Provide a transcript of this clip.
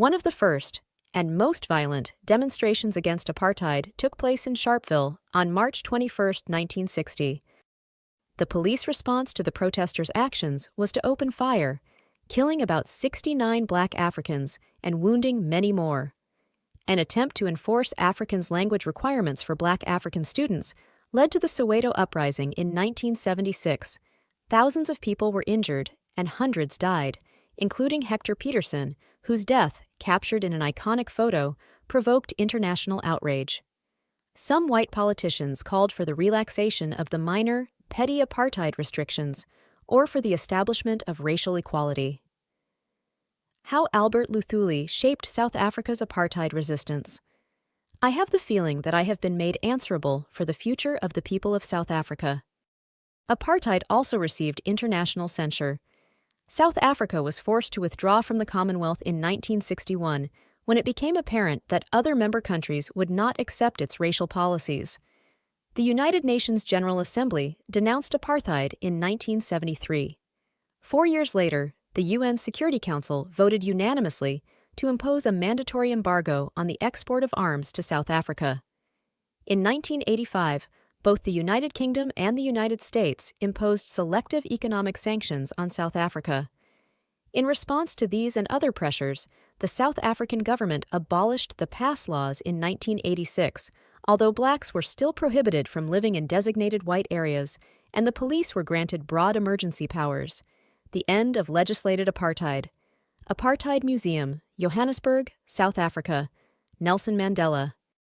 One of the first, and most violent, demonstrations against apartheid took place in Sharpeville on March 21, 1960. The police response to the protesters' actions was to open fire, killing about 69 Black Africans and wounding many more. An attempt to enforce Afrikaans language requirements for Black African students led to the Soweto Uprising in 1976. Thousands of people were injured and hundreds died, including Hector Peterson, whose death, captured in an iconic photo, provoked international outrage. Some white politicians called for the relaxation of the minor, petty apartheid restrictions or for the establishment of racial equality. How Albert Luthuli shaped South Africa's apartheid resistance. I have the feeling that I have been made answerable for the future of the people of South Africa. Apartheid also received international censure. South Africa was forced to withdraw from the Commonwealth in 1961 when it became apparent that other member countries would not accept its racial policies. The United Nations General Assembly denounced apartheid in 1973. 4 years later, the UN Security Council voted unanimously to impose a mandatory embargo on the export of arms to South Africa. In 1985, both the United Kingdom and the United States imposed selective economic sanctions on South Africa. In response to these and other pressures, the South African government abolished the pass laws in 1986, although blacks were still prohibited from living in designated white areas, and the police were granted broad emergency powers. The end of legislated apartheid. Apartheid Museum, Johannesburg, South Africa. Nelson Mandela.